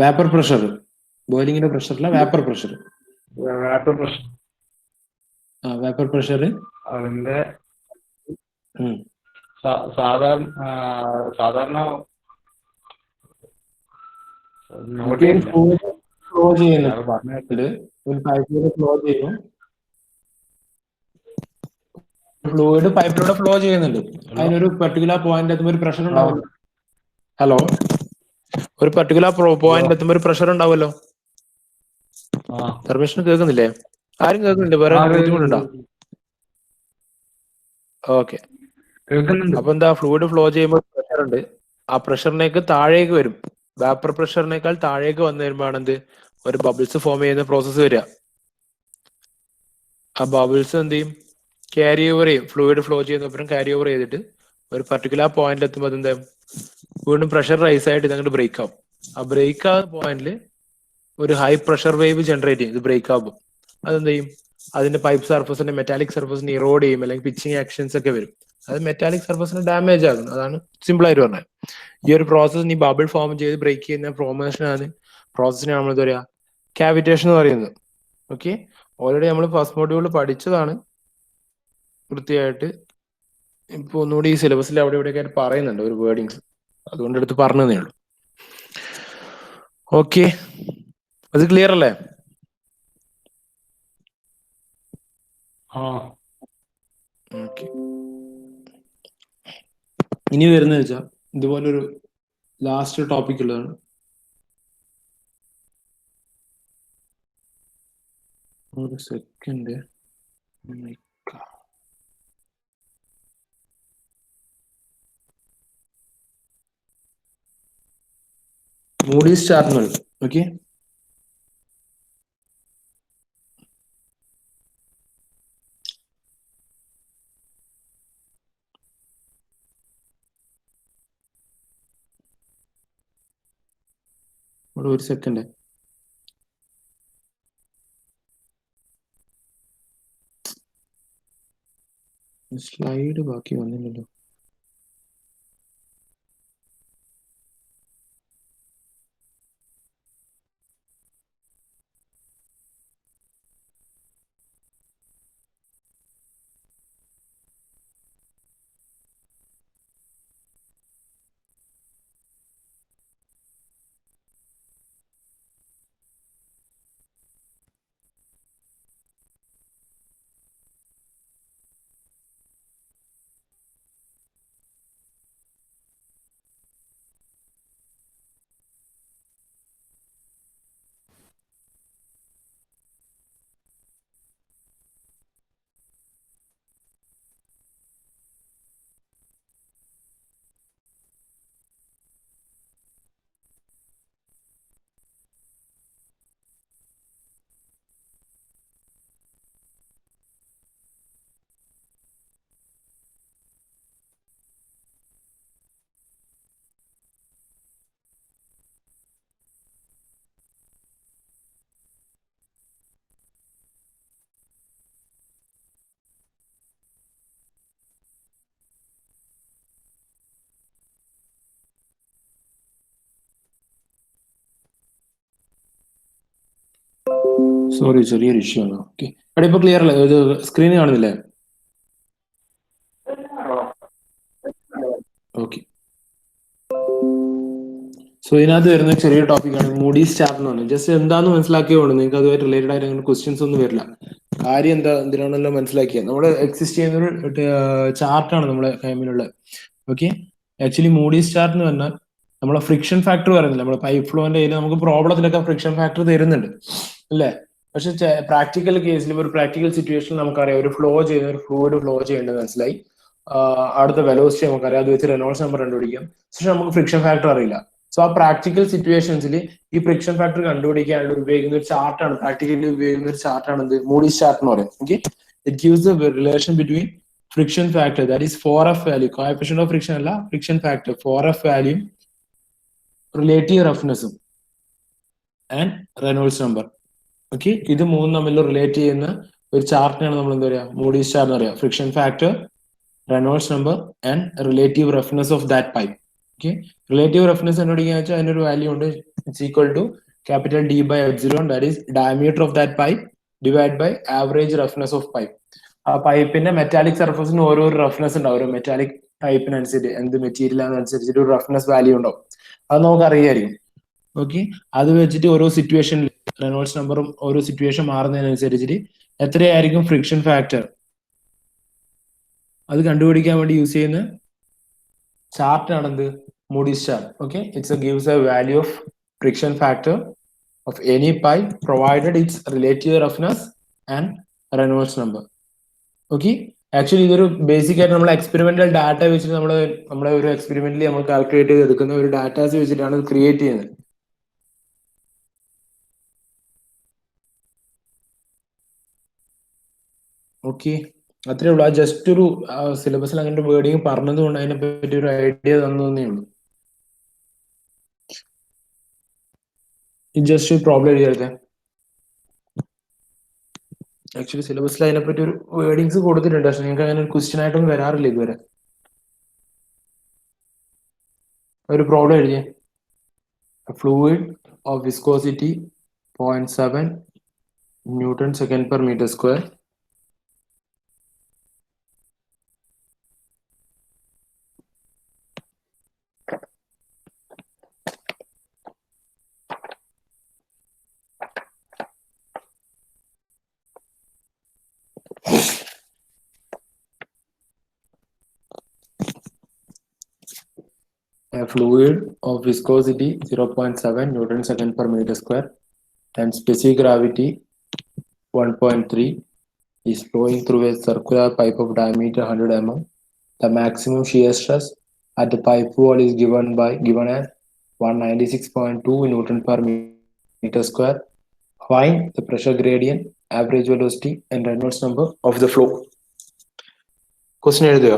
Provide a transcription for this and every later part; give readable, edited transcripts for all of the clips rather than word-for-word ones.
Vapour pressure, ബോയിലിങ്ങിന്റെ പ്രഷറില്ല, vapour pressure. Vapour pressure. Vapour pressure അതിന്റെ സാധാരണ ഫ്ലോ ചെയ്യുന്നുണ്ട്, ഒരു പൈപ്പിലൂടെ ഫ്ലോ ചെയ്യും, ഫ്ലൂയിഡ് പൈപ്പിലൂടെ ഫ്ലോ ചെയ്യുന്നുണ്ട്. അതിനൊരു പെർട്ടിക്കുലർ പോയിന്റ് എത്തുമ്പോൾ ഒരു പ്രഷർ ഉണ്ടാവുമല്ലോ. ഹലോ, ഒരു പെർട്ടിക്കുലർ പോയിന്റ് എത്തുമ്പോൾ ഒരു പ്രഷർ ഉണ്ടാവുമല്ലോ. പെർമിഷൻ കേൾക്കുന്നില്ലേ? ആരും കേൾക്കുന്നില്ല? വേറെ ബുദ്ധിമുട്ടുണ്ടോ? ഓക്കെ, അപ്പൊ എന്താ, ഫ്ലൂയിഡ് ഫ്ലോ ചെയ്യുമ്പോൾ പ്രഷർ ഉണ്ട്. ആ പ്രഷറിനേക്ക് താഴേക്ക് വരും, വേപ്പർ പ്രഷറിനേക്കാൾ താഴേക്ക് വന്നു വരുമ്പോഴാണ് എന്ത്, ഒരു ബബിൾസ് ഫോം ചെയ്യുന്ന പ്രോസസ്സ് വരിക. ആ ബബിൾസ് എന്ത് ചെയ്യും, ക്യാരി ഓവർ ചെയ്യും, ഫ്ലൂയിഡ് ഫ്ലോ ചെയ്യുന്നപ്പോഴും ക്യാരി ഓവർ ചെയ്തിട്ട് ഒരു പർട്ടിക്കുലർ പോയിന്റ് എത്തുമ്പോൾ അതെന്താ, വീണ്ടും പ്രഷർ റൈസ് ആയിട്ട് ഇതങ്ങോട്ട് ബ്രേക്ക് ആവും. ആ ബ്രേക്ക് ആകുന്ന പോയിന്റിൽ ഒരു ഹൈ പ്രഷർ വേവ് ജനറേറ്റ് ചെയ്യും. ഇത് ബ്രേക്ക് ആകുമ്പോൾ അതെന്ത് ചെയ്യും, അതിന്റെ പൈപ്പ് സർഫസിന്റെ മെറ്റാലിക് സർഫസിന് ഇറോഡ് ചെയ്യും, അല്ലെങ്കിൽ പിച്ചിങ് ആക്ഷൻസ് ഒക്കെ വരും. അത് മെറ്റാലിക് സർഫസിന് ഡാമേജ് ആകും. അതാണ് സിമ്പിൾ ആയിട്ട് പറഞ്ഞത്. ഈ ഒരു പ്രോസസ് ഈ ബബിൾ ഫോം ചെയ്ത് ബ്രേക്ക് ചെയ്യുന്ന പ്രോസസ്സിനാണ് നമ്മൾ എന്താ പറയുക, കാവിറ്റേഷൻ എന്ന് പറയുന്നത്. ഓക്കെ, ഓൾറെഡി നമ്മൾ ഫസ്റ്റ് മോഡ്യൂൾ പഠിച്ചതാണ് വൃത്തിയായിട്ട്. ഇപ്പൊ ഒന്നുകൂടി ഈ സിലബസിൽ അവിടെ ഇവിടെയൊക്കെ ആയിട്ട് പറയുന്നുണ്ട് ഒരു വേർഡിങ്സ്, അതുകൊണ്ട് എടുത്ത് പറഞ്ഞതേ ഉള്ളൂ. ഓക്കെ, അത് ക്ലിയർ അല്ലേ? ഓക്കെ, ഇനി വരുന്നത് വെച്ചാൽ ഇതുപോലൊരു ലാസ്റ്റ് ടോപ്പിക് ഉള്ളതാണ്. ഒരു സെക്കൻഡ്, മൂഡീസ് ചാർട്ട്. ഓക്കെ, ഒരു സെക്കൻഡ്. സ്ലൈഡ് ബാക്കി വന്നില്ലല്ലോ. സോറി, ചെറിയൊരു ഇഷ്യൂ ആണ്. ഓക്കെ, അവിടെ ഇപ്പൊ ക്ലിയർ അല്ലേ? ഇത് സ്ക്രീൻ കാണുന്നില്ലേ? ഓക്കെ, സോ ഇതിനകത്ത് വരുന്ന ചെറിയൊരു ടോപ്പിക്കാണ് മൂഡീസ് ചാർട്ട് എന്ന് പറഞ്ഞത്. ജസ്റ്റ് എന്താന്ന് മനസ്സിലാക്കിയോണ്ട് നിങ്ങൾക്ക് അതുമായിട്ട് റിലേറ്റഡ് ആയിട്ട് അങ്ങനെ ക്വസ്റ്റ്യൻസ് ഒന്നും വരില്ല. കാര്യം എന്താ, എന്തിനാണല്ലോ മനസ്സിലാക്കിയത്. നമ്മുടെ എക്സിസ്റ്റ് ചെയ്യുന്ന ഒരു ചാർട്ടാണ് നമ്മുടെ കൈമിലുള്ള. ഓക്കെ, ആക്ച്വലി മൂഡീസ് ചാർട്ട് എന്ന് പറഞ്ഞാൽ നമ്മളെ ഫ്രിക്ഷൻ ഫാക്ടർ പറയുന്നില്ല, നമ്മുടെ പൈപ്പ് ഫ്ലോന്റെ കയ്യിൽ നമുക്ക് പ്രോബ്ലത്തിലൊക്കെ ഫ്രിക്ഷൻ ഫാക്ടർ തരുന്നുണ്ട് അല്ലേ? പക്ഷെ പ്രാക്ടിക്കൽ കേസിൽ, ഒരു പ്രാക്ടിക്കൽ സിറ്റുവേഷനിൽ നമുക്കറിയാം ഒരു ഫ്ലൂയിഡ് ഫ്ലോ ചെയ്യേണ്ടത് മനസ്സിലായി. അടുത്ത വെലോസിറ്റി നമുക്കറിയാം, അത് വെച്ച് റെനോൾഡ്സ് നമ്പർ കണ്ടുപിടിക്കാം. പക്ഷെ നമുക്ക് ഫ്രിക്ഷൻ ഫാക്ടർ അറിയില്ല. സോ ആ പ്രാക്ടിക്കൽ സിറ്റുവേഷൻസിൽ ഈ ഫ്രിക്ഷൻ ഫാക്ടർ കണ്ടുപിടിക്കാനുള്ള ഉപയോഗിക്കുന്ന ഒരു ചാർട്ടാണ്, പ്രാക്ടിക്കലി ഉപയോഗിക്കുന്ന ഒരു ചാർട്ടാണ് എന്ത്, മൂഡീസ് ചാർട്ട് എന്ന് പറയുന്നത്. Okay, it gives the relation between friction factor, that is 4F value, coefficient of friction അല്ല, friction factor 4F value, relative റഫ്നെസ്സും ആൻഡ് റെനോൾഡ്സ് നമ്പർ. ഓക്കെ, ഇത് മൂന്നും തമ്മിൽ റിലേറ്റ് ചെയ്യുന്ന ഒരു ചാർട്ടിനാണ് നമ്മൾ എന്താ പറയുക, മൂഡീസ് ചാർട്ട് എന്ന് പറയുക. Friction factor, Reynolds number and relative roughness of that pipe. Okay, relative roughness കണ്ടുപിടിക്കുക വെച്ചാൽ അതിനൊരു വാല്യൂ ഉണ്ട്. It's equal to capital D by epsilon, that is diameter of that pipe divided by average roughness of pipe. ആ പൈപ്പിന്റെ metallic സർഫസിന് ഓരോ roughness ഉണ്ടാവും. ഒരു metallic ടൈപ്പിനനുസരിച്ച് എന്ത് മെറ്റീരിയൽ ആണെന്നനുസരിച്ചിട്ട് ഒരു റഫ്നെസ് വാല്യൂ ഉണ്ടാവും. അത് നമുക്ക് അറിയായിരിക്കും. ഓക്കെ, അത് വെച്ചിട്ട് ഓരോ സിറ്റുവേഷനിൽ റെനോൾഡ്സ് നമ്പറും ഓരോ സിറ്റുവേഷൻ മാറുന്നതിനനുസരിച്ചിട്ട് എത്രയായിരിക്കും ഫ്രിക്ഷൻ ഫാക്ടർ അത് കണ്ടുപിടിക്കാൻ വേണ്ടി യൂസ് ചെയ്യുന്ന ചാർട്ട് ആണെന്ത് Moody's chart. Okay, it's gives a value of friction factor of any pipe provided it's relative roughness and Reynolds number. Okay, actually ഇതൊരു ബേസിക് ആയിട്ട് നമ്മൾ എക്സ്പെരിമെന്റൽ ഡാറ്റ വെച്ചിട്ട് നമ്മുടെ ഒരു എക്സ്പെരിമെന്റിൽ നമ്മൾ കാൽക്കുലേറ്റ് ചെയ്തെടുക്കുന്ന ഒരു ഡാറ്റാസ് വെച്ചിട്ടാണ് ഇത് ക്രിയേറ്റ് ചെയ്യുന്നത്. ഓക്കെ, അത്രേ ഉള്ളൂ. ആ ജസ്റ്റ് ഒരു സിലബസിൽ അങ്ങനെ വേർഡിങ് പറഞ്ഞത് കൊണ്ട് അതിനെ പറ്റി ഒരു ഐഡിയ തന്നേ ഉള്ളൂ. Just problem എഴുതിയെടുത്തേ. ആക്ച്വലി സിലബസിൽ അതിനെപ്പറ്റി ഒരു വേർഡിങ്സ് കൊടുത്തിട്ടുണ്ട്, പക്ഷെ നിങ്ങൾക്ക് അങ്ങനെ ഒരു ക്വസ്റ്റ്യൻ ആയിട്ടൊന്നും വരാറില്ല ഇതുവരെ. ഒരു പ്രോബ്ലം എഴുതിയേ. Fluid of viscosity 0.7 newton second per metre square a fluid of viscosity 0.7 Newton second per meter square and specific gravity 1.3 is flowing through a circular pipe of diameter 100 mm. The maximum shear stress at the pipe wall is given as 196.2 Newton per meter square. Find the pressure gradient, average velocity, and Reynolds number of the flow. Question എഴുതുക.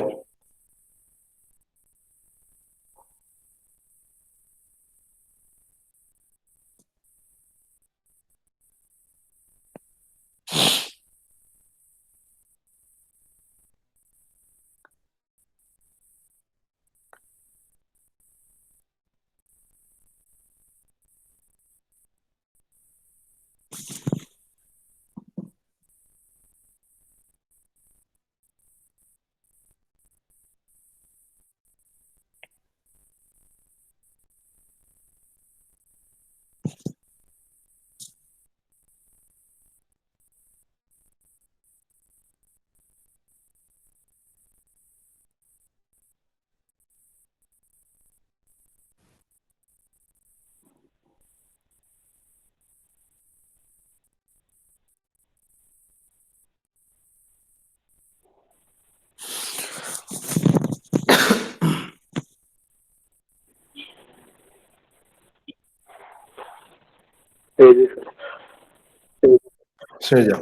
ശരി,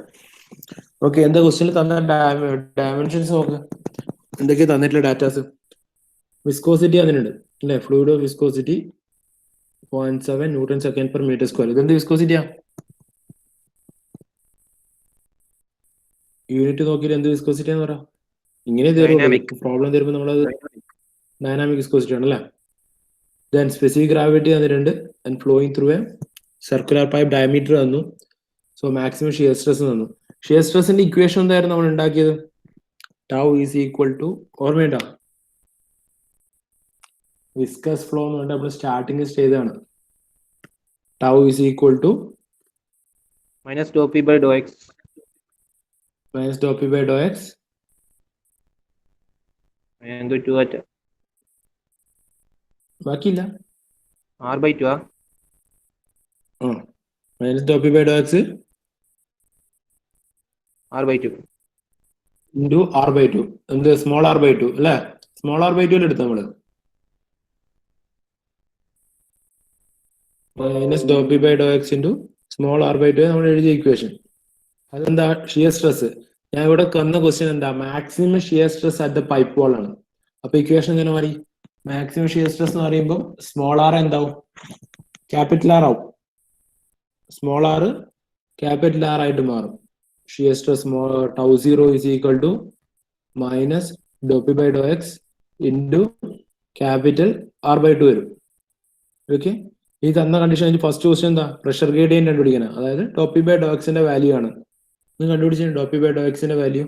okay. എന്താ ക്വസ്റ്റ്യനിൽ തന്ന dimensions നോക്ക്. എന്തൊക്കെയാ തന്നിട്ടുള്ള datas? Viscosity അതിനുണ്ട് അല്ലെ? Fluid of viscosity 0.7 newton second per metre square. ഇതെന്ത് വിസ്കോസിറ്റിയാ? യൂണിറ്റ് നോക്കിയിട്ട് എന്ത് വിസ്കോസിറ്റി എന്ന് പറയാം. ഇങ്ങനെ പ്രോബ്ലം തരുമ്പോൾ നമ്മളത് ഡൈനാമിക് വിസ്കോസിറ്റി ആണല്ലേ. ദെൻ സ്പെസിഫിക് ഗ്രാവിറ്റി തന്നിട്ടുണ്ട്. And flowing through a circular pipe diameter തന്നു. സോ മാക്സിമം ഷിയർ സ്ട്രെസ് തന്നു. ഷിയർ സ്ട്രെസിന്റെ ഇക്വേഷൻ എന്തായിരുന്നു നമ്മൾ ഉണ്ടാക്കിയത്? ടൗ ഈസ് ഈക്വൽ ടു, ഓർമ്മയുണ്ടോ? വിസ്കസ് ഫ്ലോ എന്ന് പറഞ്ഞാൽ നമ്മൾ സ്റ്റാർട്ടിങ് ചെയ്തതാണ്. Tau is equal to minus do P by do X ബാക്കിയില്ല. r/2 minus do P by do X r/2 into r/2. എന്ത്? സ്മോൾ r/2 അല്ലേ? സ്മോൾ r/2 എടുത്തു നമ്മള്. Minus do P by do X into small r/2 നമ്മൾ എഴുതിയ equation. അതെന്താ? Shear stress. ഞാൻ ഇവിടെ തന്ന ക്വസ്റ്റ്യൻ എന്താ? Maximum shear stress at the pipe wall ആണ്. അപ്പൊ ഇക്വേഷൻ എങ്ങനെ മാറി? മാക്സിമം ഷിയർ സ്ട്രെസ് എന്ന് പറയുമ്പോൾ സ്മോൾ ആർ എന്താവും? ക്യാപിറ്റൽ ആർ ആവും. സ്മോൾ ആർ ക്യാപിറ്റൽ ആർ ആയിട്ട് മാറും. Shear stress tau 0 is equal to minus do P by do X into capital R/2 വരും. ഓക്കെ, ഈ തന്ന കണ്ടീഷൻ ഫസ്റ്റ് ക്വസ്റ്റ്യൻ എന്താ? പ്രഷർ ഗ്രേഡിയന്റ് കണ്ടുപിടിക്കണം. അതായത് ഡോ പി ബൈ ഡോ എക്സിന്റെ വാല്യൂ ആണ്. ഇത് കണ്ടുപിടിച്ച ഡോ പി ബൈ ഡോ എക്സിന്റെ വാല്യൂ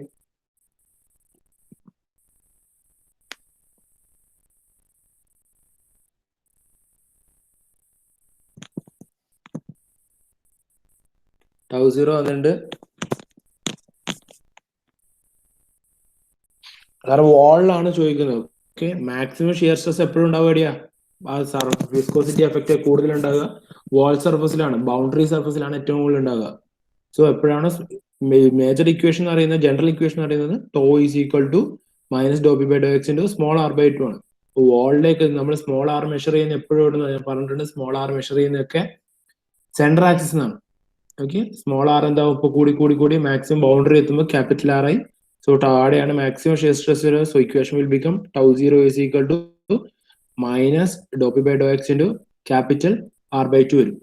τ0 വന്നിട്ടുണ്ട്. കാരണം വാളിലാണ് ചോദിക്കുന്നത്. ഓക്കെ, മാക്സിമം ഷിയർ സ്ട്രെസ് എപ്പോഴും ഉണ്ടാവുക എവിടെയാ? വിസ്കോസിറ്റി എഫക്ട് കൂടുതൽ ഉണ്ടാകുക വാൾ സർഫസിലാണ്, ബൗണ്ടറി സർഫസിലാണ് ഏറ്റവും കൂടുതൽ ഉണ്ടാകുക. സോ എപ്പോഴാണ് മേജർ ഇക്വേഷൻ എന്ന് പറയുന്നത്, ജനറൽ ഇക്വേഷൻ എന്ന് പറയുന്നത് tau is equal to minus do P by do X into small r/2 ആണ്. വാളിലേക്ക് നമ്മൾ സ്മോൾ ആർ മെഷർ ചെയ്യുന്ന എപ്പോഴും പറഞ്ഞിട്ടുണ്ട്, സ്മോൾ ആർ മെഷർ ചെയ്യുന്നതൊക്കെ സെൻട്രൽ ആക്സിസ് എന്നാണ്. ഓക്കെ, സ്മോൾ ആർ എന്താ ഇപ്പൊ കൂടി കൂടി കൂടി മാക്സിമം ബൗണ്ടറി എത്തുമ്പോൾ ക്യാപിറ്റൽ ആർ ആയി. സോ താഴെയാണ് മാക്സിമം ഷിയർ സ്ട്രെസ് വരുന്നത്. So equation will become τ0 is equal to minus do P by do X into capital R/2 വരും.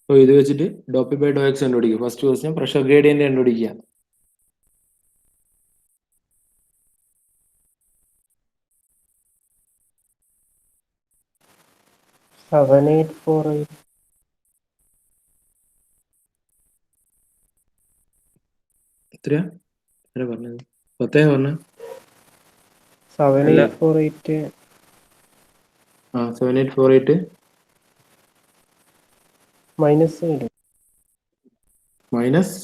സോ ഇത് വെച്ചിട്ട് do P by do X കണ്ടുപിടിക്കുക. ഫസ്റ്റ് ക്വസ്റ്റ്യൻ പ്രഷർ ഗ്രേഡിയന്റ് കണ്ടുപിടിക്കുക. എത്രയാ പറഞ്ഞത്? 10 പറഞ്ഞ 7848 7848 minus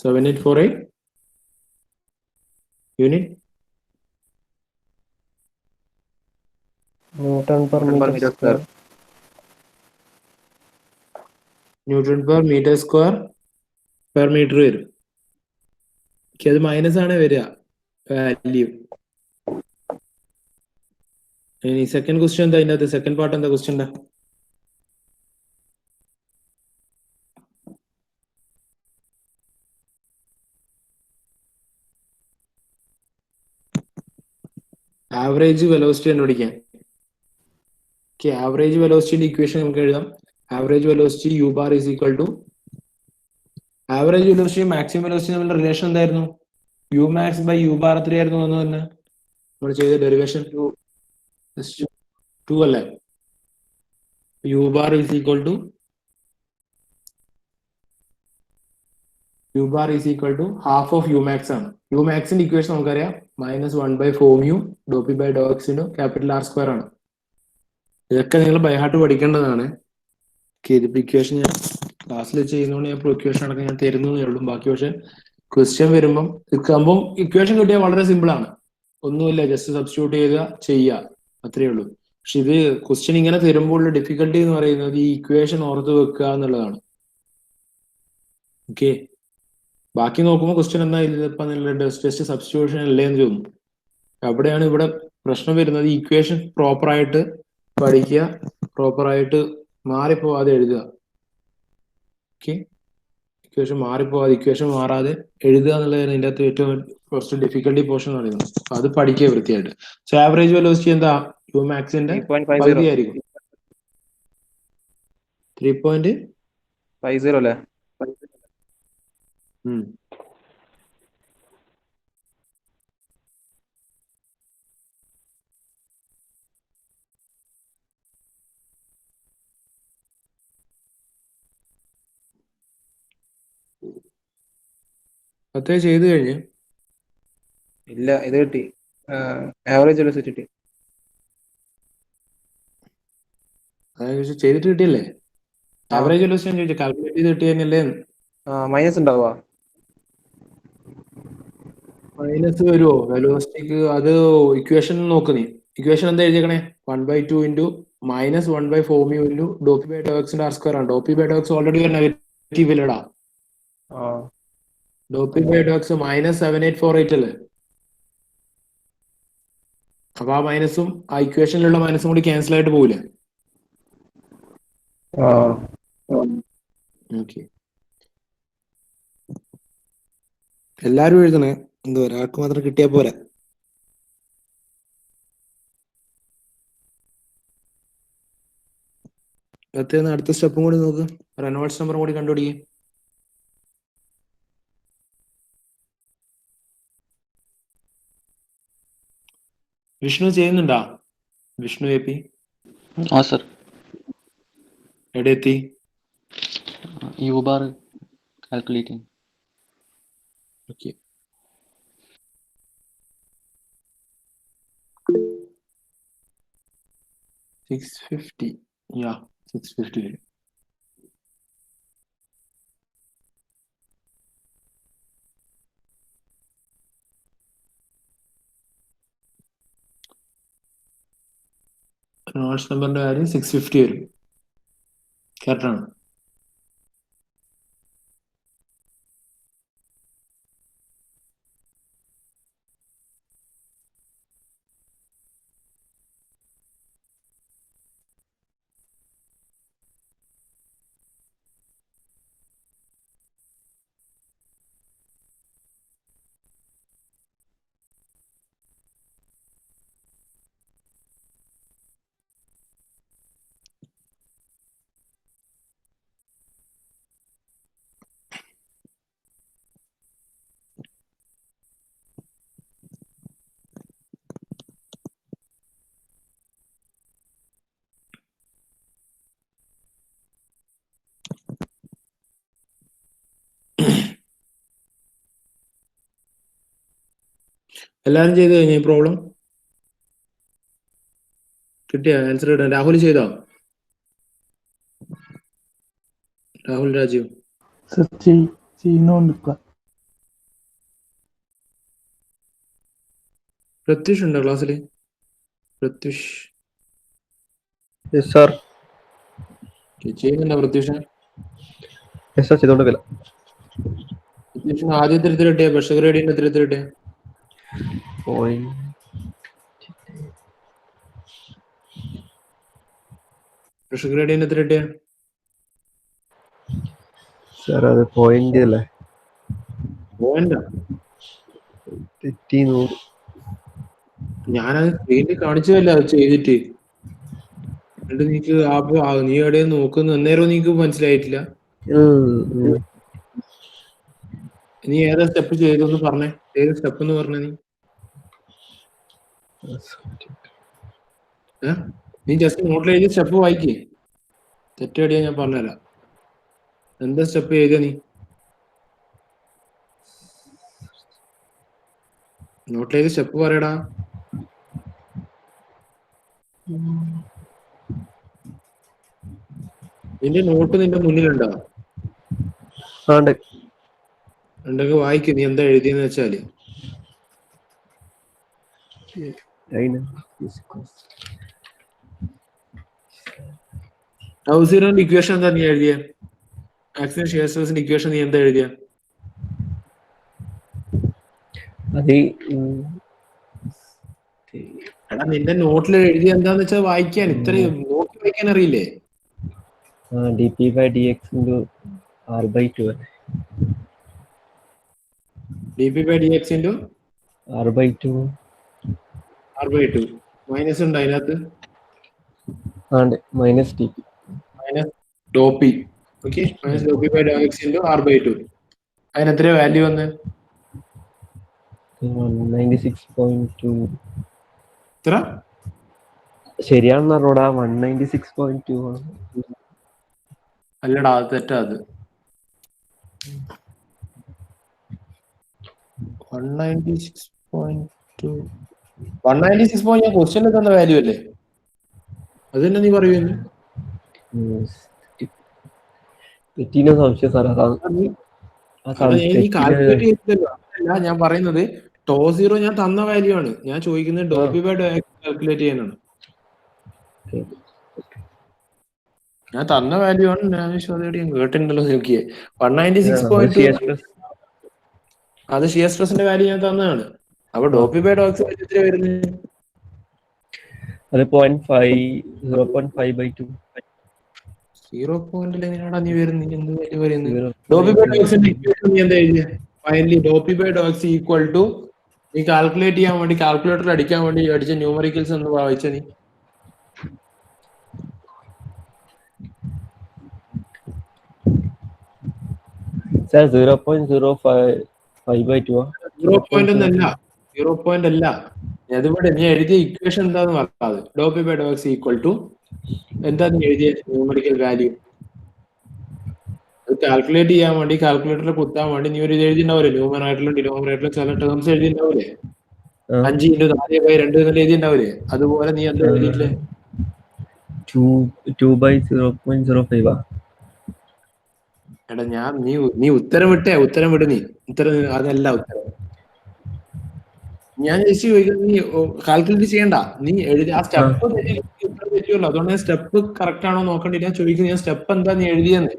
7848 unit newton per metre square. Newton per metre square per metre വരും. അത് മൈനസ് ആണ് വരിക വാല്യൂ. ഇനി സെക്കൻഡ് ക്വസ്റ്റ്യൻ എന്താ? അതിൻ്റെ അകത്ത് സെക്കൻഡ് പാർട്ട് എന്താ ക്വസ്റ്റ്യൻ? ആവറേജ് വെലോസിറ്റി കണ്ടുപിടിക്കാൻ. ആവറേജ് വെലോസിറ്റിന്റെ ഇക്വേഷൻ നമുക്ക് എഴുതാം. Average velocity U bar is equal to average velocity maximum velocity തമ്മിലുള്ള റിലേഷൻ എന്തായിരുന്നു? U max by U bar എത്രയായിരുന്നു എന്ന് തന്നെ നമ്മൾ ചെയ്ത ഡെറിവേഷൻ 2 അല്ലേ? U bar is equal to half of U max ആണ്. യു മാക്സിന്റെ ഇക്വേഷൻ നമുക്കറിയാം -1/4 do P by do X into capital R square ആണ്. ഇതൊക്കെ നിങ്ങൾ ബൈ ഹാർട്ട് പഠിക്കേണ്ടതാണ്. ഇക്വേഷൻ ഞാൻ ക്ലാസ്സിൽ ചെയ്യുന്നതുകൊണ്ട് ഞാൻ ഇക്വേഷൻ അടക്കം ഞാൻ തരുന്നതേ ഉള്ളൂ. ബാക്കി പക്ഷെ ക്വസ്റ്റ്യൻ വരുമ്പം ഇക്വേഷൻ കിട്ടിയാൽ വളരെ സിമ്പിൾ ആണ്. ഒന്നുമില്ല, ജസ്റ്റ് സബ്സ്റ്റിറ്റ്യൂട്ട് ചെയ്യുക അത്രയേ ഉള്ളൂ. പക്ഷെ ഇത് ക്വസ്റ്റ്യൻ ഇങ്ങനെ തരുമ്പോൾ ഡിഫിക്കൽട്ടി എന്ന് പറയുന്നത് ഈ ഇക്വേഷൻ ഓർത്ത് വെക്കുക എന്നുള്ളതാണ്. ഓക്കെ, ബാക്കി നോക്കുമ്പോൾ ക്വസ്റ്റ്യൻ എന്താ ജസ്റ്റ് സബ്സ്റ്റിറ്റ്യൂഷൻ അല്ലേ എന്ന് തോന്നും. അവിടെയാണ് ഇവിടെ പ്രശ്നം വരുന്നത്. ഈ ഇക്വേഷൻ പ്രോപ്പറായിട്ട് പഠിക്കുക, പ്രോപ്പറായിട്ട് മാറിപ്പോവാതെ എഴുതുക. ഓക്കെ, ഇക്വേഷൻ മാറിപ്പോവാതെ, ഇക്വേഷൻ മാറാതെ എഴുതുക എന്നുള്ളതാണ് ഇതിൻ്റെ അകത്ത് ഏറ്റവും കുറച്ച് ഡിഫിക്കൽട്ടി പോർഷൻ എന്ന് പറയുന്നത്. അത് പഠിക്കുക വൃത്തിയായിട്ട്. സോ ആവറേജ് വെലോസിറ്റി എന്താ? യു മാക്സിന്റെ പകുതി ആയിരിക്കും. 3.50 അല്ലേ? അത്രേ ചെയ്ത് കഴിഞ്ഞ് ഇല്ല, ഇത് കിട്ടി. ആവറേജ് വെലോസിറ്റി കിട്ടി. ചെയ്തിട്ട് കിട്ടിയല്ലേ? ആവറേജ് വെലോസിറ്റി ചോദിച്ചു, കാൽക്കുലേറ്റ് ചെയ്ത് കിട്ടിയല്ലേ? മൈനസ് ഉണ്ടാവുക? മൈനസ് വരുമോ വെലോസിറ്റിക്ക്? അത് ഇക്വേഷൻ നോക്ക്. നീ ഇക്വേഷൻ എന്താ എഴുതിയേക്കണേ? 1/2 into -1/4 into do P by do എക്സിന്റെ R സ്ക്വയർ ആണ്. Do P by do X already ഒരു നെഗറ്റീവ് ഇല്ലടാ. Do P by do X -7848 അല്ലേ? അപ്പൊ ആ മൈനസും ആ ഇക്വേഷനിലുള്ള മൈനസും കൂടി ക്യാൻസൽ ആയിട്ട് പോകില്ലേ? ഓക്കെ, എല്ലാരും എഴുതണേ. എന്തോ ഒരാൾക്ക് മാത്രം കിട്ടിയാ പോരാ. അടുത്ത സ്റ്റെപ്പും കൂടി നോക്ക്. റെനോൾഡ്സ് നമ്പർ കൂടി കണ്ടുപിടിക്കും. വിഷ്ണു ചെയ്യുന്നുണ്ടോ? വിഷ്ണു എ പി ആ സർ. എവിടെ എത്തി? U bar calculating. Okay. $650. Yeah, $650. Notes നമ്പറിന്റെ കാര്യം 650 വരും. കറക്റ്റാണ്. എല്ലാരും ചെയ്ത് കഴിഞ്ഞ ഈ പ്രോബ്ലം കിട്ടിയ ആൻസർ ഇടാൻ? രാഹുൽ ചെയ്തോ? രാഹുൽ രാജീവ് ചെയ്യുന്നോണ്ടിരിക്കുക. പ്രത്യുഷ് ഉണ്ടോ ക്ലാസ്സിൽ? പ്രത്യുഷ് സാർ. ചെയ്യുന്നുണ്ടോ പ്രത്യുഷ്? സാർ ചെയ്തോണ്ടിരിക്കില്ല. പ്രത്യുഷിന് ആദ്യത്തെ എത്ര കിട്ടിയ? പക്ഷ ഗ്രേഡിന്റെ എത്ര കിട്ടിയ? പക്ഷ ഗ്രേഡിന്റെ എത്ര കിട്ടിയ? സാർ അത് പോയിന്റ് അല്ലേ? പോയിന്റാ? ഞാനത് സ്ക്രീനിൽ കാണിച്ചതല്ല അത് ചെയ്തിട്ട്. എന്നിട്ട് നീക്ക് നീ എവിടെയും നോക്കുന്നു അന്നേരം നീക്ക് മനസ്സിലായിട്ടില്ല. നീ ഏതാ സ്റ്റെപ്പ് ചെയ്തൊന്ന് പറഞ്ഞേ. ഏത് സ്റ്റെപ്പ് എന്ന് പറഞ്ഞ നീ? നീ ജസ്റ്റ് നോട്ടിൽ എഴുതിയ സ്റ്റെപ്പ് വായിക്കേ. തെറ്റടിയാ ഞാൻ പറഞ്ഞുതരാം. എന്താ സ്റ്റെപ്പ് ചെയ്ത നീ? നോട്ടിൽ എഴുതിയ സ്റ്റെപ്പ് പറയടാ. നിന്റെ നോട്ട് നിന്റെ മുന്നിലുണ്ടോ? ഉണ്ടെങ്കിൽ വായിക്കും. നീ എന്താ എഴുതിയെന്ന് വെച്ചാല് ടൗസീറോന്റെ ഇക്വേഷൻ എന്താ നീ എഴുതിയ? ആക്സിൽ ഷിയർ സ്ട്രെസിന്റെ ഇക്വേഷൻ നീ എന്താ എഴുതിയ? എടാ നിന്റെ നോട്ടിൽ എഴുതിയ എന്താന്ന് വെച്ചാൽ വായിക്കാൻ. ഇത്രയും നോട്ട് വായിക്കാൻ അറിയില്ലേ? dp/dx into r/2 dp/dx into r/2 r/2 minus ഉണ്ട് അതിനകത്ത്. Minus dp minus do P. Okay, minus Dr p/dx into r/2. അതിന് എത്ര വാല്യൂ വന്ന്? 196.2. എത്ര? ശരിയാണെന്ന് പറഞ്ഞോടാ. 196.2 ആണ്. അല്ലടാ, അത് തെറ്റാ. അത് 196.2. 196 ഞാൻ ക്വസ്റ്റ്യനിൽ തന്ന വാല്യൂ അല്ലേ? അത് തന്നെ നീ പറയുന്നു. സംശയം സാർ. നീ കാൽക്കുലേറ്റ് ചെയ്തില്ലല്ലോ. അതല്ല ഞാൻ പറയുന്നത്. ടോ സീറോ ഞാൻ തന്ന വാല്യൂ ആണ്. ഞാൻ ചോദിക്കുന്നത് ഡോ p/dx കാൽക്കുലേറ്റ് ചെയ്യാനാണ്. ഞാൻ തന്ന വാല്യൂ ആണ്. ഞാൻ കേട്ടിട്ടുണ്ടല്ലോ നോക്കിയേ. 196.2 അത് ഷിയർ സ്ട്രെസിന്റെ വാല്യൂ ഞാൻ തന്നതാണ്. അപ്പൊ ഡോ p/dx എത്ര വരുന്നത്? അത് 0.5/2. 0.ൽ എങ്ങനെയാടാ നീ വരുന്നത്? എന്ത് വാല്യൂ പറയുന്നത്? ഡോ p/dx ഇക്വേഷൻ നീ എന്താ എഴുതിയ? Finally do p/dx equal to നീ കാൽക്കുലേറ്റ് ചെയ്യാൻ വേണ്ടി കാൽക്കുലേറ്റർ അടിക്കാൻ വേണ്ടി അടിച്ച ന്യൂമറിക്കൽസ് എന്ന് വായിച്ച നീ. സാർ 0.05/2. 0.1 അല്ല. 0. അല്ല. അതുപോലെ നീ എഴുതിയ ഇക്വേഷൻ എന്താന്ന് പറഞ്ഞത് do P by do X equal to എന്താ നീ എഴുതിയ ന്യൂമറിക്കൽ വാല്യൂ അത് കാൽക്കുലേറ്റ് ചെയ്യാൻ വേണ്ടി കാൽക്കുലേറ്ററിൽ കുത്താൻ വേണ്ടി നീ ഒരു ഇത് എഴുതിണ്ടാവില്ലേ ന്യൂമറായിട്ടുള്ള ഡിനോമിനേറ്ററിലും ചില ടേംസ് എഴുതിണ്ടാവില്ലേ 5 × 4/2 എന്നല്ല എഴുതിണ്ടാവില്ലേ അതുപോലെ നീ എന്താ എഴുതിയിട്ടില്ലേ 2/0.05 എടാ നീ ഉത്തരം വിട് നീ ഉത്തരം അതല്ല ഉത്തരം ഞാൻ ജസ്റ്റ് ചോദിക്കുന്നത് നീ കാൽക്കുലേറ്റ് ചെയ്യണ്ട നീ എഴുതി ആ സ്റ്റെപ്പ് തെറ്റിയല്ലോ അതുകൊണ്ട് സ്റ്റെപ്പ് കറക്റ്റ് ആണോ നോക്കണ്ടില്ല ചോദിക്കുന്നത് ഞാൻ സ്റ്റെപ്പ് എന്താ നീ എഴുതിയെന്ന്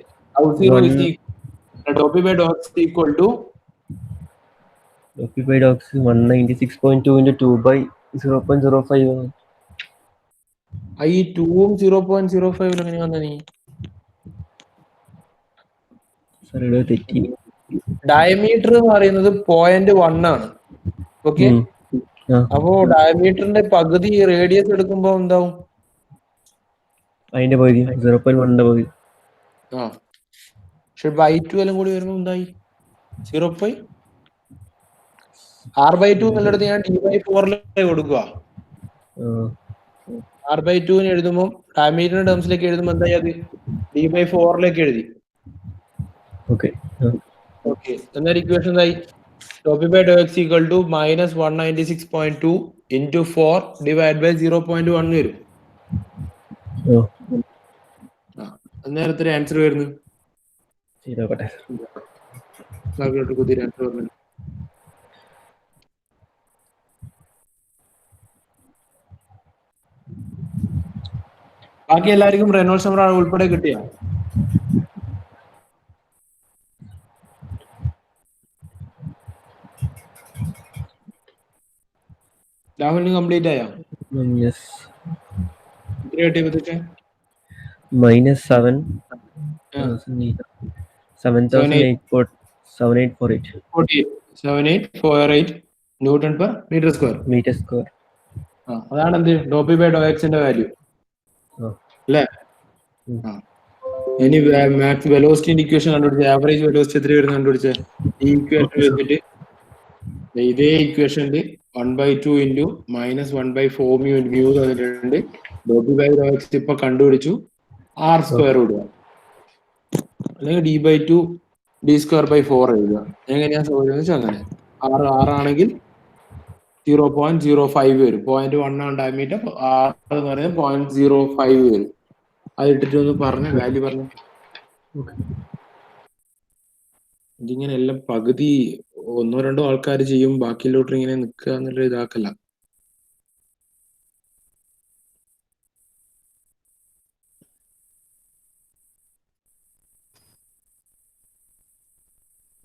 do P by do X equal to Dopy by dogs 196.2 into 2/0.05 ഈ 2-ഉം 0.05 എങ്ങനെ വന്ന നീ തെറ്റി. ഡയമീറ്റർ എന്ന് പറയുന്നത് 0.1 ആണ് ഓക്കെ അപ്പോ ഡയമീറ്ററിന്റെ പകുതി റേഡിയസ് എടുക്കുമ്പോ എന്താവും അതിന്റെ പകുതി 0.1 പകുതി. പക്ഷെ by2 എല്ലാം കൂടി വരുമ്പോ എന്തായി 0. r/2 എന്നുള്ളത് ഞാൻ d/4 കൊടുക്കുക r/2 എഴുതുമ്പോൾ ഡയമീറ്ററിന്റെ ടേംസിലേക്ക് എഴുതുമ്പോൾ എന്തായി അത് d/4 എഴുതി ഓക്കെ എന്നൊരു ഇക്വേഷൻ എന്തായി do P by do X equal to -196.2 into 4 divided by 0.1 വരും അന്നേരത്തെ ആൻസർ വരുന്നു ബാക്കി എല്ലാവർക്കും റെനോൾഡ്സ് നമ്പർ ഉൾപ്പെടെ കിട്ടിയ രാഹുലിന് കംപ്ലീറ്റ് ആയോ കിട്ടിയപ്പോഴത്തേക്ക് -7 7848 ന്യൂട്ടൺ പെർ മീറ്റർ സ്ക്വയർ അതാണ് എന്ത് ഡോ പി ബൈ ഡോ എക്സിന്റെ വാല്യൂ അല്ലേ ഇനി മാക്സ് വെലോസിറ്റിന്റെ ഇക്വേഷൻ കണ്ടുപിടിച്ച ആവറേജ് വെലോസിറ്റി എത്ര വരുന്ന കണ്ടുപിടിച്ച ഈ ഇക്വേഷൻ വെച്ചിട്ട് ഇതേ ഇക്വേഷനിൽ 1/2 into -1/4 മ്യൂ തന്നിട്ടുണ്ട് ഡോ പി ബൈ ഡോ എക്സ് ഇപ്പൊ കണ്ടുപിടിച്ചു r² ഇടുക അല്ലെങ്കിൽ d/2 d²/4 എഴുതുക എങ്ങനെയാ സൗകര്യം വെച്ചാൽ അങ്ങനെ r ആണെങ്കിൽ 0.05 വരും 0.1 ആണ് ഡയമീറ്റർ r എന്ന് പറയുന്നത് 0.05 വരും അത് ഇട്ടിട്ട് ഒന്ന് പറഞ്ഞ വാല്യൂ പറഞ്ഞു ഇതിങ്ങനെ എല്ലാം പകുതി 1-2 ആൾക്കാർ ചെയ്യും ബാക്കിയിലോട്ട് ഇങ്ങനെ നിൽക്കുക എന്നുള്ള ഇതാക്കല്ല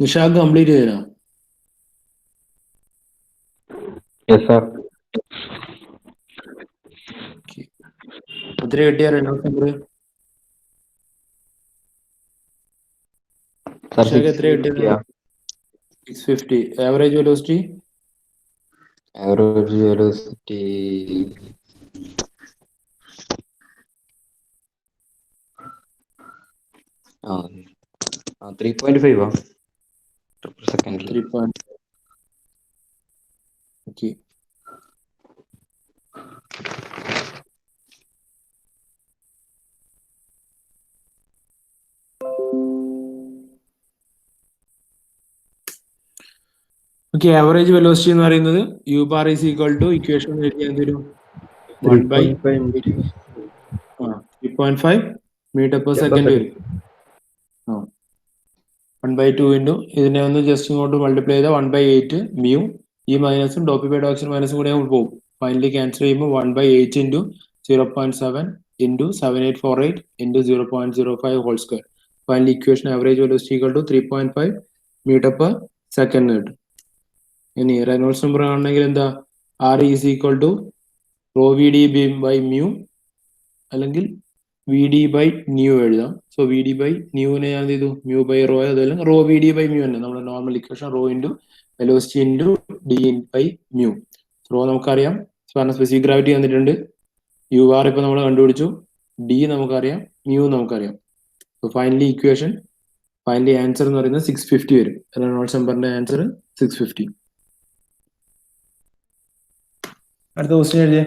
നിഷാദ് കംപ്ലീറ്റ് ചെയ്തോ എത്ര കിട്ടിയ റെനോൾഡ്സ് നമ്പർ എത്ര കിട്ടിയത് 650 average velocity Average velocity 3.5 per second. 3. Okay. Okay, average velocity എന്ന് പറയുന്നത് u bar is equal to equation എഴുതിയാൽ എന്തൊരു 3.5 meter per second വരും 1/2 into ഇതിനെ ഒന്ന് ജസ്റ്റ് ഇങ്ങോട്ട് മൾട്ടിപ്ലൈ ചെയ്താൽ 1/8 മ്യൂ ഈ മൈനസും ഡോ പി ബൈ ഡോ എക്സ് മൈനസും കൂടെ നമ്മൾ പോകും ഫൈനലി ക്യാൻസൽ ചെയ്യുമ്പോൾ 1/8 into 0.7 into 7848 into 0.05 whole square. Finally equation average velocity equal to 3.5 meter per second കിട്ടും. ഇനി റെനോൾഡ്സ് നമ്പർ ആണെങ്കിൽ എന്താ r is equal to rho vd by mu അല്ലെങ്കിൽ vd by nu എഴുതാം. സോ vd by ന്യൂവിനെ ഞാൻ ചെയ്തു mu by rho അതല്ലെങ്കിൽ rho vd by mu തന്നെ നമ്മുടെ normal equation rho into velocity into d by mu. rho നമുക്കറിയാം specific gravity തന്നിട്ടുണ്ട് u r ഇപ്പൊ നമ്മൾ കണ്ടുപിടിച്ചു d നമുക്കറിയാം mu നമുക്കറിയാം. So finally equation finally answer എന്ന് പറയുന്നത് 650 വരും. റെനോൾഡ്സ് നമ്പറിന്റെ ആൻസർ 650. അടുത്ത ക്വസ്റ്റ്യൻ എഴുതിയേ.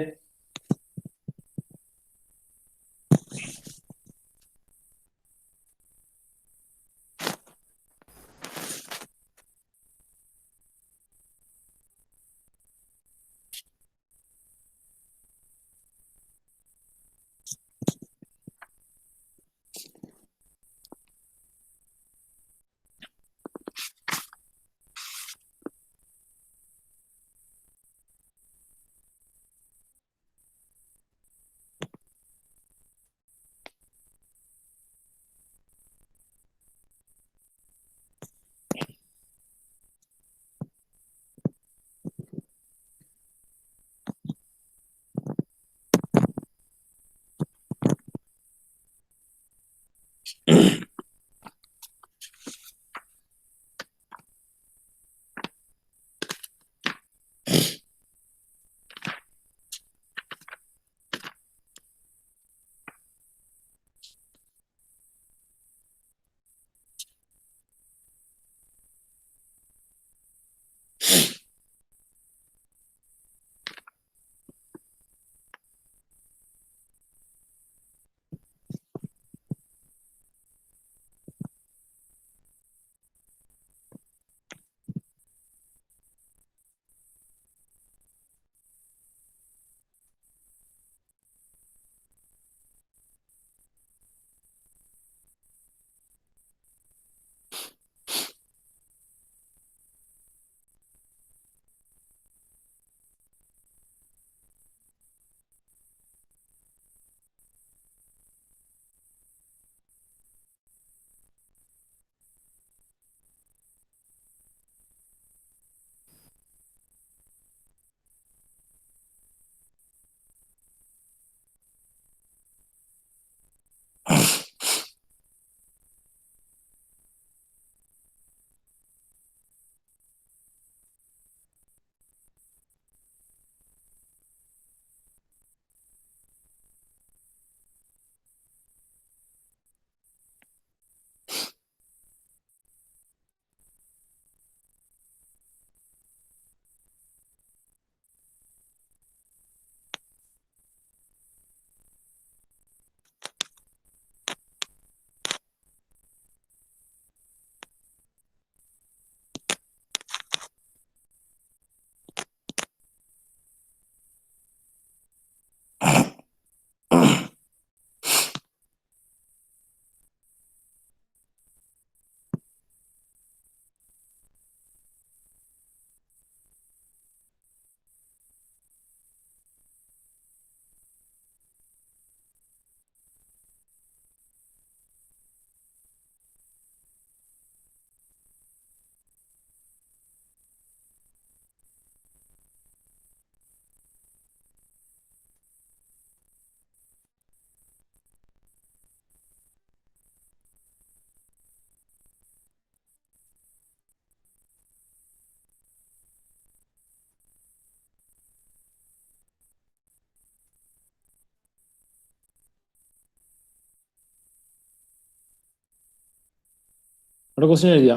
അവിടെ ക്വസ്റ്റ്യൻ എഴുതിയാ?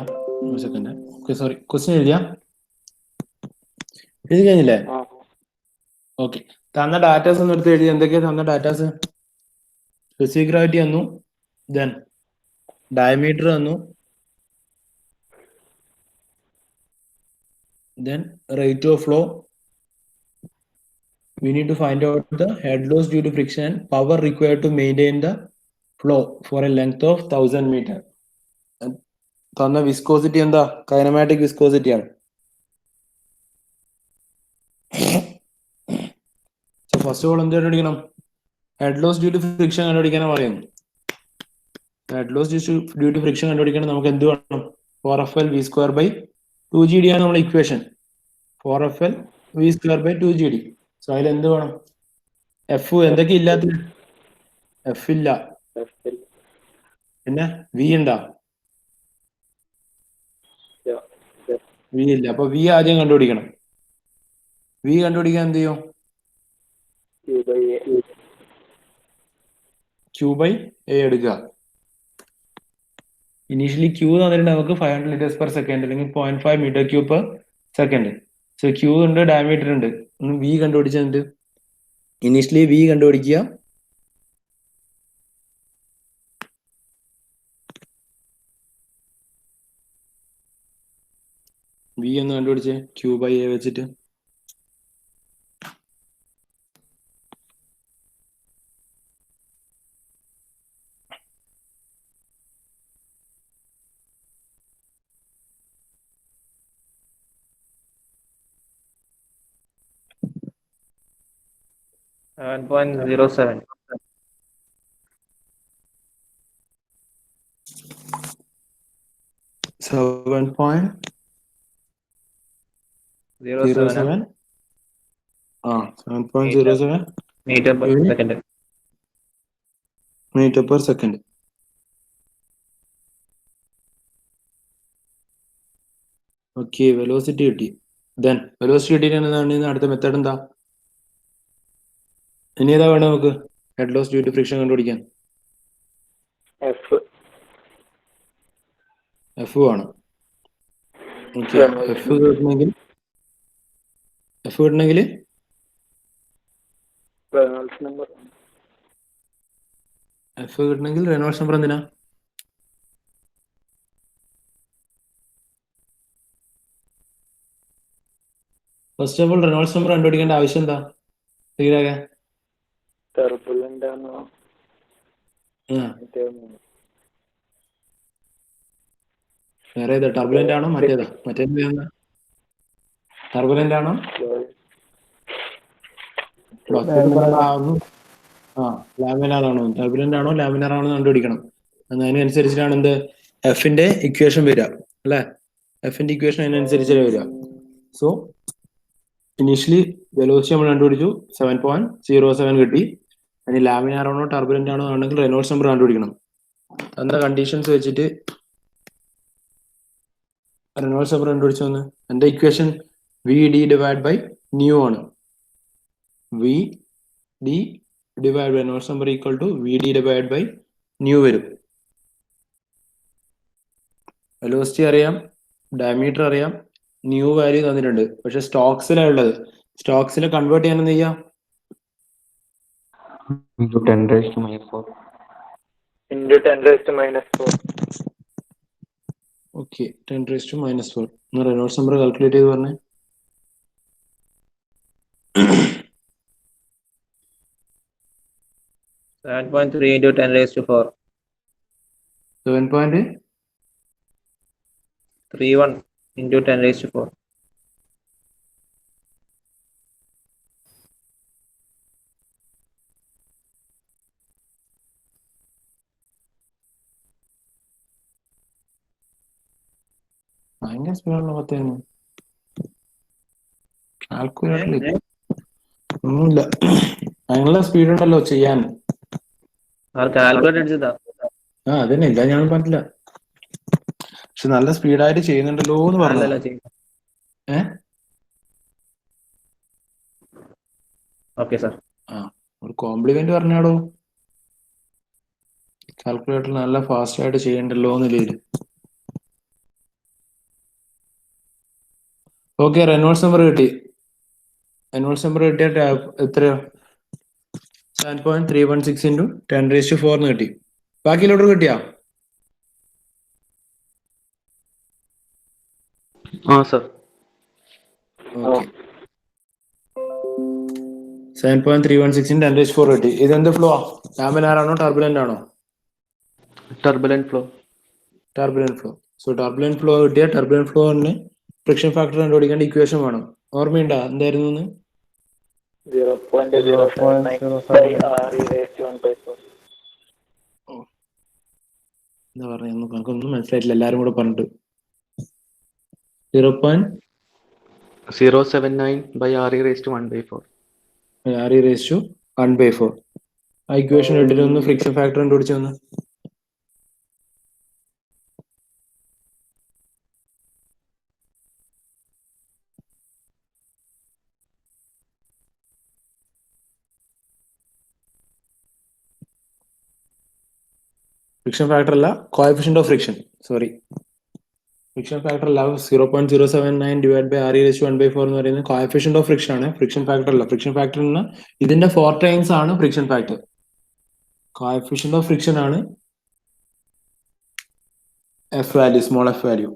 ഒരു സെക്കൻഡ്. ഓക്കെ, സോറി, ക്വസ്റ്റ്യൻ എഴുതിയാ? എഴുതി കഴിഞ്ഞില്ലേ? ഓക്കെ. തന്ന ഡാറ്റാസ് ഒന്ന് എടുത്ത് എഴുതി. എന്തൊക്കെയാ തന്ന ഡാറ്റാസ്? സ്പെസിഫിക് ഗ്രാവിറ്റി തന്നു, ദെൻ ഡയമീറ്റർ തന്നു, then rate of flow. We need to find out the head loss due to friction and power required to maintain the flow for a length of 1000 meter. തന്ന viscosity എന്താ? Kinematic viscosity ആണ്. First all എന്ത് കണ്ടുപിടിക്കണം? Head loss due to friction കണ്ടുപിടിക്കാനാണ് പറയുന്നത്. Head loss due to friction കണ്ടുപിടിക്കണം. നമുക്ക് എന്ത് വേണം? 4FL v square by 2GD ആണ് നമ്മുടെ equation. 4FL v square by 2GD. So അതിൽ എന്ത് വേണം? എഫ് എന്തൊക്കെ ഇല്ലാത്ത? എഫ് ഇല്ല, പിന്നെ വി ഉണ്ടാ? വി ഇല്ല. അപ്പൊ വി ആദ്യം കണ്ടുപിടിക്കണം. വി കണ്ടുപിടിക്കാൻ എന്ത് ചെയ്യും? ക്യൂ ബൈ എ എടുക്കുക. ഇനീഷ്യലി ക്യൂ തന്നിട്ട് നമുക്ക് 500 liters per second അല്ലെങ്കിൽ 0.5 meter cube per second. So Q ഉണ്ട്, ഡയമീറ്റർ ഉണ്ട്. ഒന്ന് വി കണ്ടുപിടിച്ചിട്ട് ഇനീഷ്യലി വി കണ്ടുപിടിക്കുക. വി ഒന്ന് കണ്ടുപിടിച്ച് ക്യൂ ബൈ എ വെച്ചിട്ട്. $7.07. 7.07. 7.07 meter per Unit? second. Metre per second. Okay, velocity കിട്ടി. ദെൻ വെലോസിറ്റി കിട്ടിയിട്ട് അടുത്ത മെത്തേഡ് എന്താ? ഇനി ഏതാ വേണ്ടത് നമുക്ക് head loss due to friction കണ്ടുപിടിക്കാൻ? എഫ് വേണം. ഓക്കെ, എഫ് കിട്ടണമെങ്കിൽ റെനോൾഡ്സ് നമ്പർ എന്തിനാ? First of all Reynolds number കണ്ടുപിടിക്കേണ്ട ആവശ്യം എന്താ? തീരാകെ വേറെ ഏതാ? ടർബുലന്റ് ആണോ മറ്റേതാ? ടർബുലന്റ് ആണോ? ലാമിനാർ ആണോ? ടർബുലന്റ് ആണോ ലാമിനാർ ആണോ കണ്ടുപിടിക്കണം. അതിനനുസരിച്ചിട്ടാണ് എന്ത് എഫിന്റെ ഇക്വേഷൻ വരിക അല്ലെ? എഫിന്റെ ഇക്വേഷൻ അതിനനുസരിച്ച് വരിക. സോ ഇനീഷ്യലി വെലോസിറ്റി നമ്മൾ കണ്ടുപിടിച്ചു, 7.07 കിട്ടി. അതിന് ലാമിനാർ ആണോ ടർബുലന്റ് ആണോ ആണെങ്കിൽ റെനോൾഡ്സ് നമ്പർ കണ്ടുപിടിക്കണം. എന്താ കണ്ടീഷൻസ് വെച്ചിട്ട് റെനോൾഡ്സ് നമ്പർ കണ്ടുപിടിച്ചു വന്ന് എന്റെ equation V D divide by nu ആണ്. V D divide by Reynolds number equal to V D divide by nu വരും. വെലോസിറ്റി അറിയാം, ഡയമീറ്റർ അറിയാം, ന്യൂ വാല്യൂ തന്നിട്ടുണ്ട്. പക്ഷെ സ്റ്റോക്സിലാണ് ഉള്ളത്. സ്റ്റോക്സിൽ കൺവേർട്ട് ചെയ്യാൻ എന്ത് ചെയ്യാം? Into 10 raised to minus 4. Into 10 raised to minus 4. Okay, 10 raised to minus 4. ഒന്ന് റെനോൾഡ്സ് നമ്പർ കാൽക്കുലേറ്റ് ചെയ്ത് പറഞ്ഞേ. 7.3 into 10 raised to 4. 7.31 into 10 raised to 4. ഭയങ്കര സ്പീഡാണല്ലോ പത്തേന്ന്. കാൽക്കുലേറ്ററിൽ ഒന്നുമില്ല, ഭയങ്കര സ്പീഡ് ഉണ്ടല്ലോ ചെയ്യാൻ. കാൽക്കുലേറ്റ് അടിച്ചതാ. അതന്നെ ഇല്ല, ഞാൻ പറഞ്ഞില്ല. പക്ഷെ നല്ല സ്പീഡായിട്ട് ചെയ്യുന്നുണ്ടല്ലോ എന്ന് പറഞ്ഞു. Okay sir. ഒരു കോംപ്ലിമെന്റ് പറഞ്ഞാടോ. കാൽക്കുലേറ്റർ നല്ല ഫാസ്റ്റ് ആയിട്ട് ചെയ്യണ്ടല്ലോ എന്ന് രീതിയിൽ. ഓക്കെ, റെനോൾഡ്സ് നമ്പർ കിട്ടി. റെനോൾഡ്സ് നമ്പർ കിട്ടിയ എത്രയോ? 7.316 into 10 raised to 4 എന്ന് കിട്ടി. ബാക്കി ലോഡർ കിട്ടിയാ? Sir. Okay, 7.316 into 10 raised to 4 കിട്ടി. ഇതെന്ത് ഫ്ലോ ആ? ലാമിനാർ ആണോ ടർബുലന്റ് ആണോ? Turbulent flow. Turbulent flow. So turbulent flow കിട്ടിയ ടർബുലന്റ് ഫ്ലോറിന് ഫ്രിക്ഷൻ ഫാക്ടർ കണ്ടുപിടിക്കേണ്ട ഇക്വേഷൻ വേണം. ഓർമ്മയുണ്ടോ എന്തായിരുന്നു? 0.079/RE⁴. എന്താ പറഞ്ഞ നമുക്കൊന്നും മനസ്സിലായിട്ടില്ല. എല്ലാരും കൂടെ പറഞ്ഞിട്ട് 0.079/RE⁴. RE⁴ ആ ഇക്വേഷൻ ഇട്ടിട്ട് ഒന്ന് ഫ്രിക്ഷൻ ഫാക്ടർ കണ്ടുപിടിച്ചു വന്ന്. ഫ്രിക്ഷൻ ഫാക്ടർ അല്ല, coefficient of friction. Sorry, friction factor അല്ല 0.079 divide by R E raise to 1/4 എന്ന് പറയുന്നത് കോഎഫിഷ്യന്റ് ഓഫ് ഫ്രിക്ഷൻ ആണ്. ഫ്രിക്ഷൻ ഫാക്ടർ അല്ല. ഫ്രിക്ഷൻ ഫാക്ടർ ഇതിന്റെ 4 ടൈംസ് ആണ് friction factor. Coefficient of friction ആണ് F value, small F value.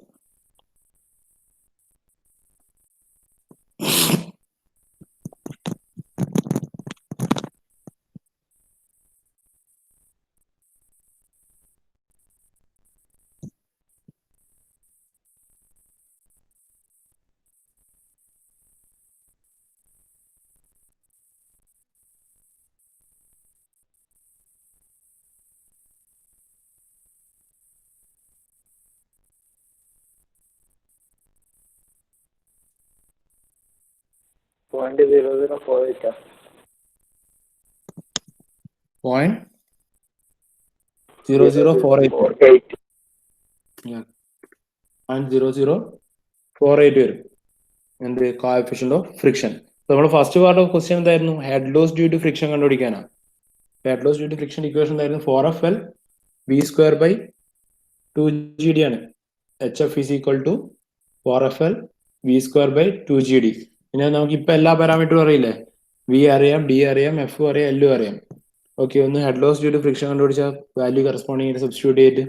Point 0048 .0048 .0048 വരും. എന്ത് കോഎഫിഷ്യന്റ് ഓഫ് ഫ്രിക്ഷൻ. നമ്മൾ ഫസ്റ്റ് പാർട്ട് ഓഫ് ക്വസ്റ്റ്യൻ എന്തായിരുന്നു? Head loss due to friction കണ്ടുപിടിക്കാനാണ്. Head loss due to friction equation എന്തായിരുന്നു? 4FL v²/2gd ആണ്. HF is equal to 4FL v²/2gd. പിന്നെ നമുക്ക് ഇപ്പൊ എല്ലാ പാരാമീറ്ററും അറിയില്ലേ? വി അറിയാം, ഡി അറിയാം, എഫ് അറിയാം, എല്ലും അറിയാം. ഓക്കെ, ഒന്ന് head loss due to friction കണ്ടുപിടിച്ച വാല്യൂ കറസ്പോണ്ടിങ് സബ്സ്റ്റിറ്റ്യൂട്ട് ചെയ്തിട്ട്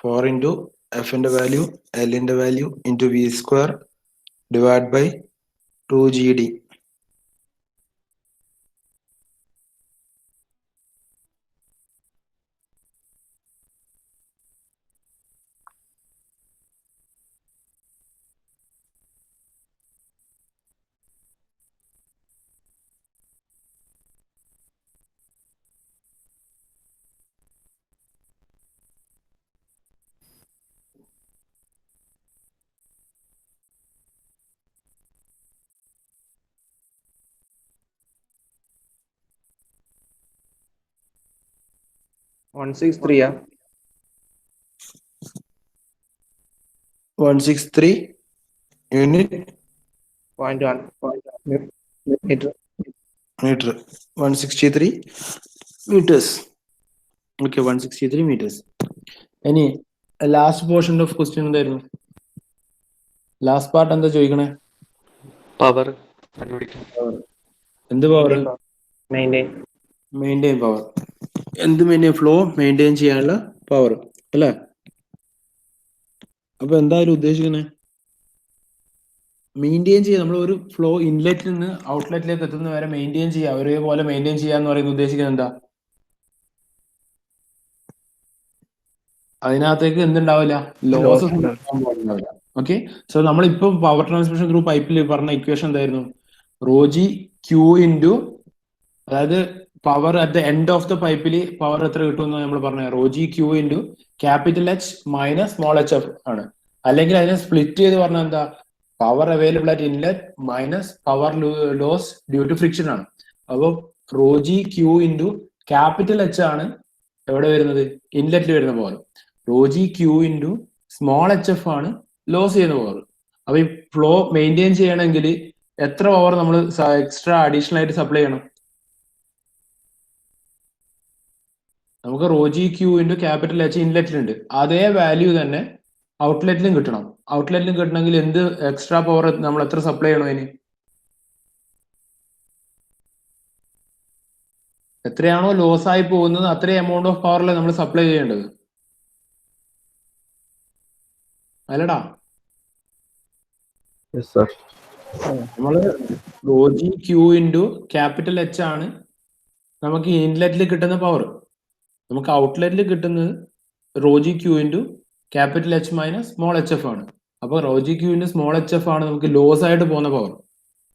4 into എഫിന്റെ വാല്യൂ, എല്ലിന്റെ value into v² divide by 2gd. One six three. 163 unit 0.1 meter. Metre. 163 metres. Okay, 163 metres. ഇനി ലാസ്റ്റ് പോർഷൻ ഓഫ് ക്വസ്റ്റ്യൻ എന്തായിരുന്നു? ലാസ്റ്റ് പാർട്ട് എന്താ ചോദിക്കണേ? Power കണ്ടുപിടിക്കാം. എന്ത് പവർ? Maintain. Maintain power. എന്ത് മെയിൻറ്റെയിൻ? ഫ്ലോ മെയിൻറ്റെയിൻ ചെയ്യാനുള്ള പവർ അല്ലേ? അപ്പൊ എന്തായാലും ഉദ്ദേശിക്കുന്നത് മെയിൻറ്റെയിൻ ചെയ്യുക. നമ്മൾ ഒരു ഫ്ലോ ഇൻലെറ്റിൽ നിന്ന് ഔട്ട്ലെറ്റിലേക്ക് എത്തുന്ന വരെ മെയിൻറ്റെയിൻ ചെയ്യുക, ഒരേപോലെ മെയിൻറ്റെയിൻ ചെയ്യുക എന്ന് പറയുന്നത് ഉദ്ദേശിക്കുന്നത് എന്താ? അതിനകത്തേക്ക് എന്തുണ്ടാവില്ല? ലോസസ് ഉണ്ടാവില്ല. ഓക്കെ, സോ നമ്മളിപ്പോ പവർ ട്രാൻസ്മിഷൻ ത്രൂ പൈപ്പിൽ പറഞ്ഞ ഇക്വേഷൻ എന്തായിരുന്നു? റോജി ക്യൂ ഇൻറ്റു, അതായത് power at the end of the പൈപ്പിൽ പവർ എത്ര കിട്ടുമെന്ന് നമ്മൾ പറഞ്ഞ rho g Q into capital H minus small H F ആണ്. അല്ലെങ്കിൽ അതിനെ സ്പ്ലിറ്റ് ചെയ്ത് പറഞ്ഞാൽ എന്താ? Power available at inlet minus power loss due to friction ആണ്. അപ്പോൾ rho g Q into capital H ആണ് എവിടെ വരുന്നത്? ഇൻലെറ്റിൽ വരുന്ന power. Rho g Q into small H F ആണ് ലോസ് ചെയ്യുന്ന പവർ. അപ്പൊ ഈ ഫ്ലോ മെയിൻറ്റെയിൻ ചെയ്യണമെങ്കിൽ എത്ര പവർ നമ്മൾ എക്സ്ട്രാ അഡീഷണൽ ആയിട്ട് സപ്ലൈ ചെയ്യണം? നമുക്ക് റോജി ക്യൂ ഇൻറ്റു ക്യാപിറ്റൽ എച്ച് ഇൻലെറ്റിലുണ്ട്, അതേ വാല്യൂ തന്നെ ഔട്ട്ലെറ്റിലും കിട്ടണം. ഔട്ട്ലെറ്റിലും കിട്ടണമെങ്കിൽ എന്ത് എക്സ്ട്രാ പവർ നമ്മൾ എത്ര സപ്ലൈ ചെയ്യണം? അതിന് എത്രയാണോ ലോസ് ആയി പോകുന്നത് അത്രയും എമൗണ്ട് ഓഫ് പവറല്ലേ നമ്മൾ സപ്ലൈ ചെയ്യേണ്ടത്, അല്ലടാ? Yes, sir. നമ്മള് rho g Q into capital H ആണ് നമുക്ക് ഇൻലെറ്റിൽ കിട്ടുന്ന പവർ. നമുക്ക് ഔട്ട്ലെറ്റിൽ കിട്ടുന്നത് rho g Q into capital H minus small H F ആണ്. അപ്പൊ rho g Q into small H F ആണ് നമുക്ക് ലോസ് ആയിട്ട് പോകുന്ന പവർ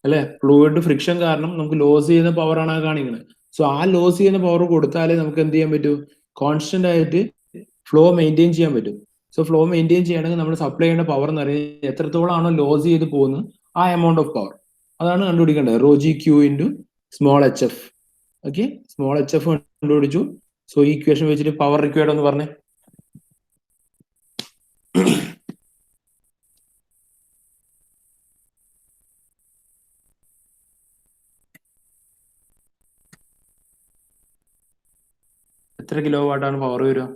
അല്ലെ? ഫ്ലൂയിഡ് ഫ്രിക്ഷൻ കാരണം നമുക്ക് ലോസ് ചെയ്യുന്ന പവർ ആണ് കാണിക്കുന്നത്. സോ ആ ലോസ് ചെയ്യുന്ന പവർ കൊടുത്താലേ നമുക്ക് എന്ത് ചെയ്യാൻ പറ്റൂ? കോൺസ്റ്റന്റ് ആയിട്ട് ഫ്ലോ മെയിൻറ്റെയിൻ ചെയ്യാൻ പറ്റും. സോ ഫ്ലോ മെയിൻറ്റെയിൻ ചെയ്യണമെങ്കിൽ നമ്മൾ സപ്ലൈ ചെയ്യേണ്ട പവർ എന്ന് പറയുന്നത് എത്രത്തോളാണോ ലോസ് ചെയ്ത് പോകുന്നത് ആ എമൗണ്ട് ഓഫ് പവർ, അതാണ് കണ്ടുപിടിക്കേണ്ടത്. Rho g Q into small H F. Okay, small H F കണ്ടുപിടിച്ചു. സോ ഈ ഇക്വേഷൻ വെച്ചിട്ട് പവർ റിക്വയർഡ് എന്ന് പറഞ്ഞേ. എത്ര കിലോ വാട്ടാണ് പവർ വരിക?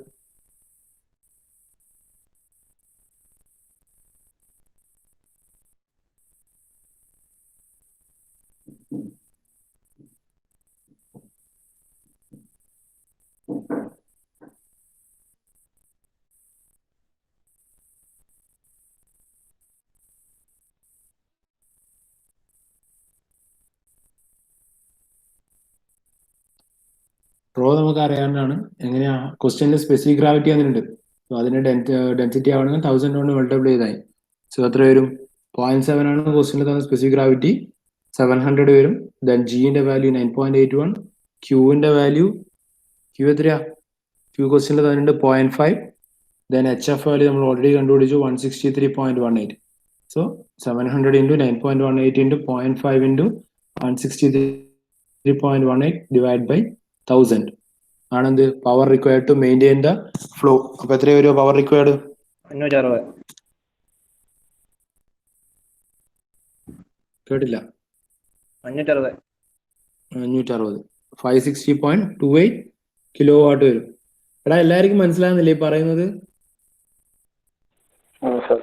റോ നമുക്ക് അറിയാവുന്നതാണ്. എങ്ങനെയാ ക്വസ്റ്റ്യനിൽ സ്പെസിഫിക് ഗ്രാവിറ്റി വന്നിട്ടുണ്ട്. സോ അതിന്റെ ഡെൻസിറ്റി ആവണമെങ്കിൽ 1000 കൊണ്ട് മൾട്ടിപ്ലൈ ചെയ്തായി. സോ എത്ര വരും? 0.7 ആണ് ക്വസ്റ്റ്യനിൽ തന്ന സ്പെസിഫിക് ഗ്രാവിറ്റി. 700 വരും. ദെൻ ജിന്റെ വാല്യൂ 9.81. ക്യൂവിന്റെ വാല്യൂ ക്യൂ എത്രയാ? ക്യൂ ക്വസ്റ്റ്യനിൽ തന്നിട്ടുണ്ട് 0.5. ദെൻ എച്ച് എഫ് വാല്യൂ നമ്മൾ ഓൾറെഡി കണ്ടുപിടിച്ചു 163.18. So 700 into 9.18 into 0.5 into 163.18 divided by 1000 ആണെന്ത് power required to maintain the flow. അപ്പൊ എത്ര വരും പവർ റിക്വയർഡ്? 560. കേട്ടില്ല. 560. 560. 560.28 കിലോ വാട്ട് വരും. എടാ എല്ലാവർക്കും മനസ്സിലാകുന്നില്ലേ ഈ പറയുന്നത്? സർ.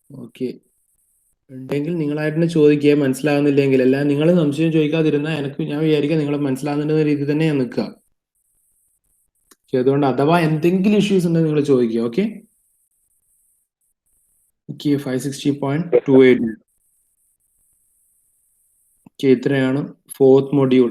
ഓക്കെ, ഉണ്ടെങ്കിൽ നിങ്ങളായിട്ട് ചോദിക്കുക. മനസ്സിലാകുന്നില്ലെങ്കിൽ എല്ലാം നിങ്ങൾ സംശയം ചോദിക്കാതിരുന്നാൽ ഞാൻ വിചാരിക്കാം നിങ്ങൾ മനസ്സിലാകുന്ന രീതി തന്നെ ഞാൻ നിൽക്കുക. അതുകൊണ്ട് അഥവാ എന്തെങ്കിലും ഇഷ്യൂസ് ഉണ്ടെങ്കിൽ നിങ്ങൾ ചോദിക്കുക. ഓക്കെ, 560.28. ഇത്രയാണ് 4th മൊഡ്യൂൾ.